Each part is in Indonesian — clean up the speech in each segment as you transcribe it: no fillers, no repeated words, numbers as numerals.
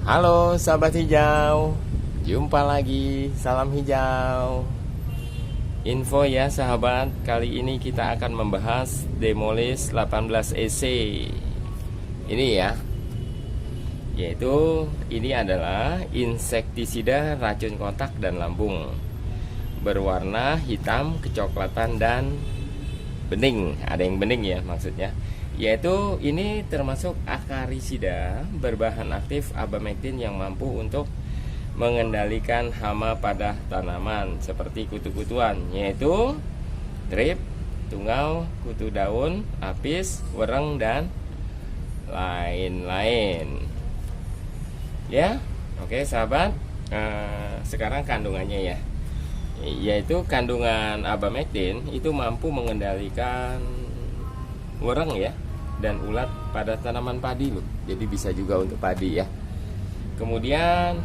Halo sahabat hijau, jumpa lagi, salam hijau. Info ya sahabat, kali ini kita akan membahas Demolis 18EC. Ini ya, yaitu ini adalah insektisida racun kotak dan lambung, berwarna hitam, kecoklatan, dan bening. Ada yang bening ya maksudnya. Yaitu ini termasuk akarisida berbahan aktif abamectin yang mampu untuk mengendalikan hama pada tanaman seperti kutu-kutuan, yaitu trip, tungau, kutu daun, apis, wereng, dan lain-lain. Ya, oke sahabat. Sekarang kandungannya ya, yaitu kandungan abamectin itu mampu mengendalikan wereng ya dan ulat pada tanaman padi loh. Jadi bisa juga untuk padi ya. Kemudian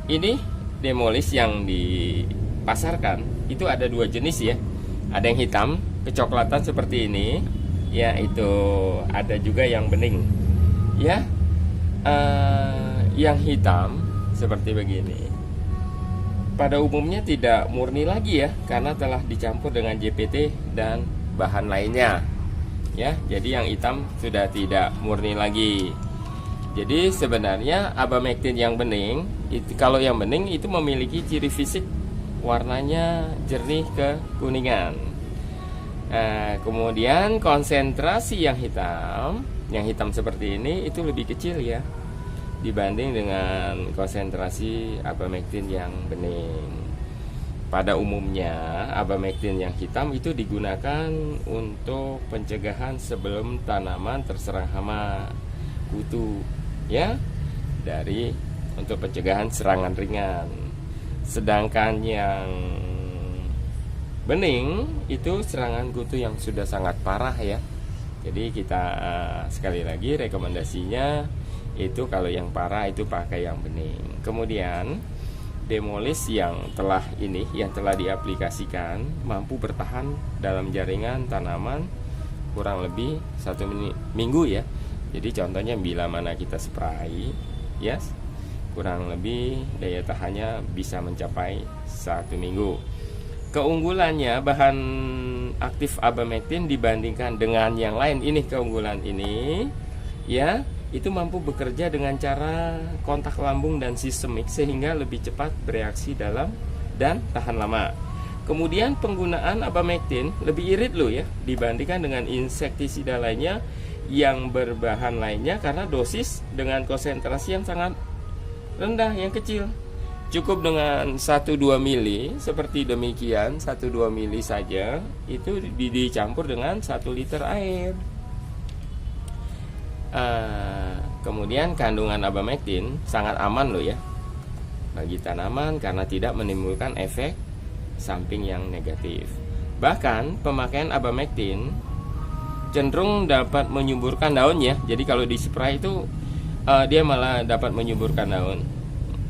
ini Demolis yang dipasarkan itu ada dua jenis ya. Ada yang hitam, kecoklatan seperti ini. Ya, itu ada juga yang bening. Ya. Yang hitam seperti begini. Pada umumnya tidak murni lagi ya, karena telah dicampur dengan JPT dan bahan lainnya. Ya, jadi yang hitam sudah tidak murni lagi. Jadi sebenarnya abamectin yang bening itu, kalau yang bening itu memiliki ciri fisik warnanya jernih ke kuningan. Kemudian konsentrasi yang hitam seperti ini itu lebih kecil ya dibanding dengan konsentrasi abamectin yang bening. Pada umumnya abamectin yang hitam itu digunakan untuk pencegahan sebelum tanaman terserang hama, kutu ya, untuk pencegahan serangan ringan. Sedangkan yang bening itu serangan kutu yang sudah sangat parah ya. Jadi kita sekali lagi rekomendasinya itu kalau yang parah itu pakai yang bening. Kemudian Demolis yang telah diaplikasikan mampu bertahan dalam jaringan tanaman kurang lebih 1 minggu ya. Jadi contohnya bila mana kita spray ya, kurang lebih daya tahannya bisa mencapai 1 minggu. Keunggulannya bahan aktif abamectin dibandingkan dengan yang lain, ini keunggulan ini ya, itu mampu bekerja dengan cara kontak lambung dan sistemik sehingga lebih cepat bereaksi dalam dan tahan lama. Kemudian penggunaan abamectin lebih irit loh ya dibandingkan dengan insektisida lainnya yang berbahan lainnya, karena dosis dengan konsentrasi yang sangat rendah, yang kecil. Cukup dengan 1-2 mili seperti demikian, 1-2 mili saja itu dicampur dengan 1 liter air. Kemudian kandungan abamectin sangat aman loh ya bagi tanaman karena tidak menimbulkan efek samping yang negatif. Bahkan pemakaian abamectin cenderung dapat menyuburkan daun ya. Jadi kalau di spray itu dia malah dapat menyuburkan daun.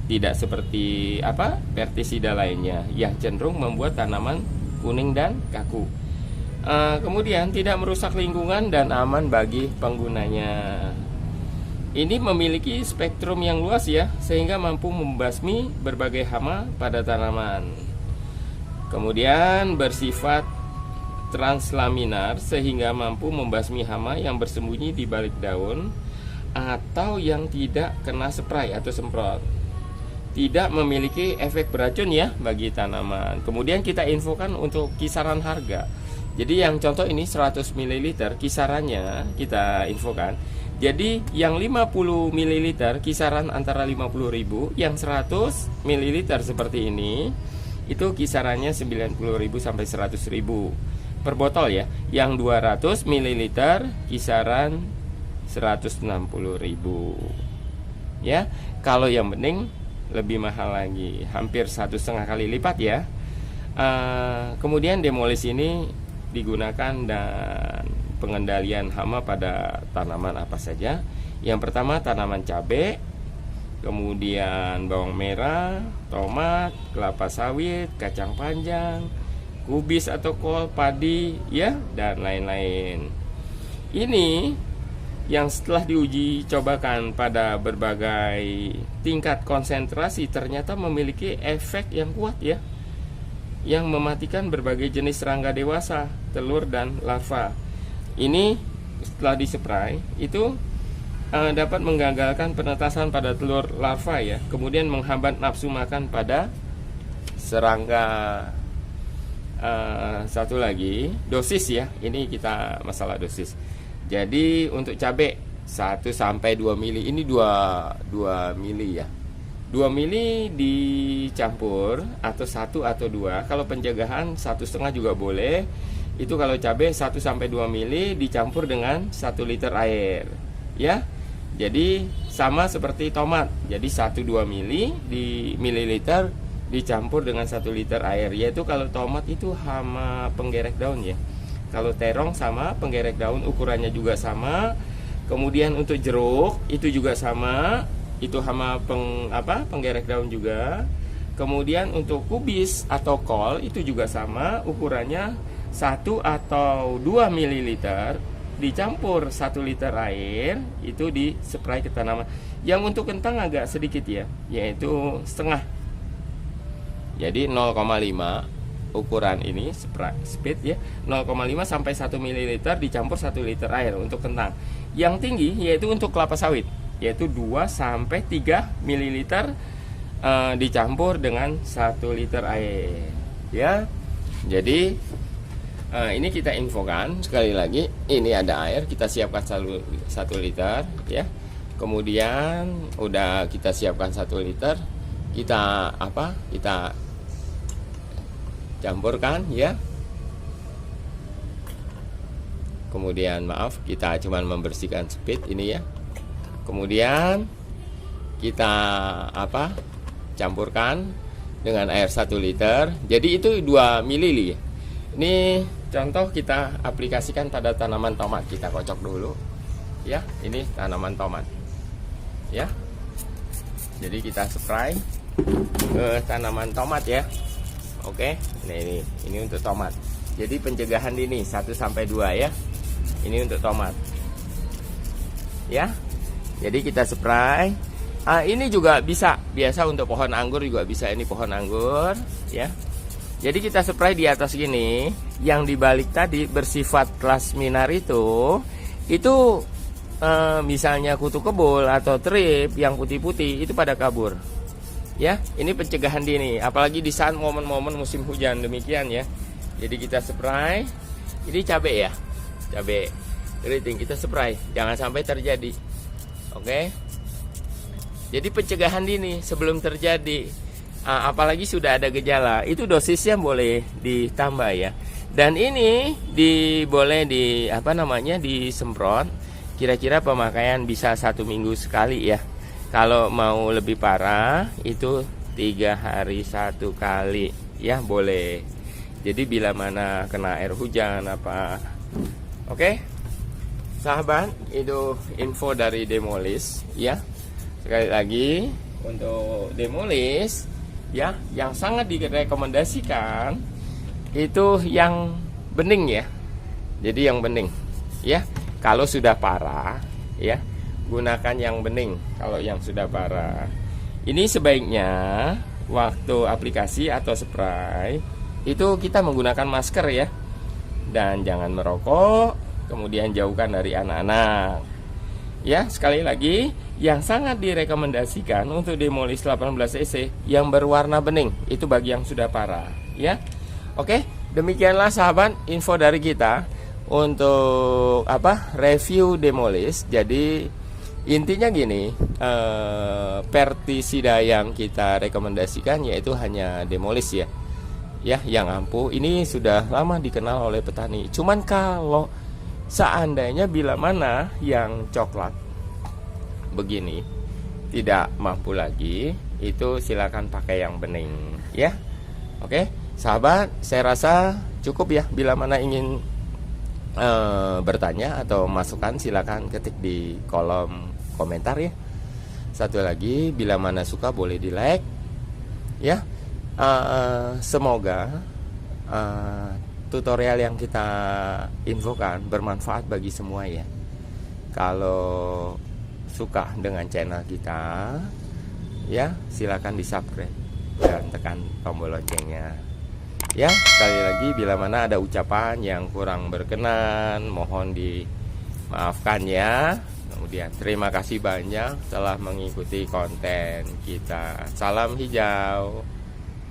Tidak seperti pestisida lainnya yang cenderung membuat tanaman kuning dan kaku. Kemudian tidak merusak lingkungan dan aman bagi penggunanya. Ini memiliki spektrum yang luas ya, sehingga mampu membasmi berbagai hama pada tanaman. Kemudian bersifat translaminar sehingga mampu membasmi hama yang bersembunyi di balik daun atau yang tidak kena spray atau semprot. Tidak memiliki efek beracun ya bagi tanaman. Kemudian kita infokan untuk kisaran harga. Jadi yang contoh ini 100 ml kisarannya kita infokan. Jadi yang 50 ml kisaran antara 50.000, yang 100 ml seperti ini itu kisarannya 90.000 sampai 100.000 per botol ya. Yang 200 ml kisaran 160.000 ya. Kalau yang bening lebih mahal lagi, hampir 1,5 kali lipat ya. Kemudian Demolis ini digunakan dan pengendalian hama pada tanaman apa saja. Yang pertama tanaman cabai, kemudian bawang merah, tomat, kelapa sawit, kacang panjang, kubis atau kol, padi ya, dan lain-lain. Ini yang setelah diuji cobakan pada berbagai tingkat konsentrasi ternyata memiliki efek yang kuat ya, yang mematikan berbagai jenis serangga dewasa, telur dan larva. Ini setelah dispray itu dapat menggagalkan penetasan pada telur larva ya, kemudian menghambat nafsu makan pada serangga. Satu lagi dosis ya, ini kita masalah dosis. Jadi untuk cabai 1 sampai 2 mili, ini 2 mili ya. 2 mili dicampur atau 1 atau 2. Kalau pencegahan 1,5 juga boleh. Itu kalau cabai 1 sampai 2 mili dicampur dengan 1 liter air. Ya. Jadi sama seperti tomat. Jadi 1-2 mili di mililiter dicampur dengan 1 liter air. Yaitu kalau tomat itu hama penggerek daun ya. Kalau terong sama penggerek daun, ukurannya juga sama. Kemudian untuk jeruk itu juga sama. Itu hama penggerek daun juga. Kemudian untuk kubis atau kol itu juga sama, ukurannya 1 atau 2 ml dicampur 1 liter air, itu dispray ke tanaman. Yang untuk kentang agak sedikit ya, yaitu setengah. Jadi 0,5 ukuran ini speed ya, 0,5 sampai 1 ml dicampur 1 liter air untuk kentang. Yang tinggi yaitu untuk kelapa sawit, yaitu 2 sampai 3 ml dicampur dengan 1 liter air ya. Jadi ini kita infokan sekali lagi, ini ada air, kita siapkan 1 liter ya. Kemudian udah kita siapkan 1 liter, kita kita campurkan ya. Kemudian maaf, kita cuman membersihkan speed ini ya. Kemudian kita campurkan dengan air 1 liter. Jadi itu 2 ml. Ini contoh kita aplikasikan pada tanaman tomat. Kita kocok dulu ya. Ini tanaman tomat ya. Jadi kita spray ke tanaman tomat ya. Oke. Nah ini untuk tomat. Jadi pencegahan dini 1 sampai 2 ya. Ini untuk tomat ya. Jadi kita spray. Ini juga bisa, biasa untuk pohon anggur juga bisa. Ini pohon anggur ya. Jadi kita spray di atas gini. Yang dibalik tadi bersifat lasminar itu misalnya kutu kebul atau trip yang putih-putih itu pada kabur ya. Ini pencegahan dini, apalagi di saat momen-momen musim hujan demikian ya. Jadi kita spray. Ini cabai ya, cabai keriting kita spray, jangan sampai terjadi. Oke. Jadi pencegahan dini sebelum terjadi, apalagi sudah ada gejala, itu dosisnya boleh ditambah ya. Dan ini boleh disemprot. Kira-kira pemakaian bisa 1 minggu sekali ya. Kalau mau lebih parah itu 3 hari 1 kali ya boleh. Jadi bila mana kena air hujan Oke, sahabat, itu info dari Demolis ya. Sekali lagi untuk Demolis ya, yang sangat direkomendasikan itu yang bening ya. Jadi yang bening ya. Kalau sudah parah ya, gunakan yang bening. Kalau yang sudah parah, ini sebaiknya waktu aplikasi atau spray itu kita menggunakan masker ya. Dan jangan merokok, kemudian jauhkan dari anak-anak ya. Sekali lagi, yang sangat direkomendasikan untuk Demolis 18 EC yang berwarna bening, itu bagi yang sudah parah ya. Oke, demikianlah sahabat info dari kita untuk review Demolis. Jadi intinya gini, pestisida yang kita rekomendasikan yaitu hanya Demolis ya. Ya, yang ampuh ini sudah lama dikenal oleh petani. Cuman kalau seandainya bila mana yang coklat begini tidak mampu lagi, itu silakan pakai yang bening ya. Oke, sahabat, saya rasa cukup ya. Bila mana ingin bertanya atau masukan, silakan ketik di kolom komentar ya. Satu lagi, bila mana suka boleh di like ya. Semoga tutorial yang kita infokan bermanfaat bagi semua ya. Kalau suka dengan channel kita, ya silakan di subscribe dan tekan tombol loncengnya. Ya, sekali lagi bila mana ada ucapan yang kurang berkenan, mohon dimaafkan ya. Kemudian terima kasih banyak telah mengikuti konten kita. Salam hijau.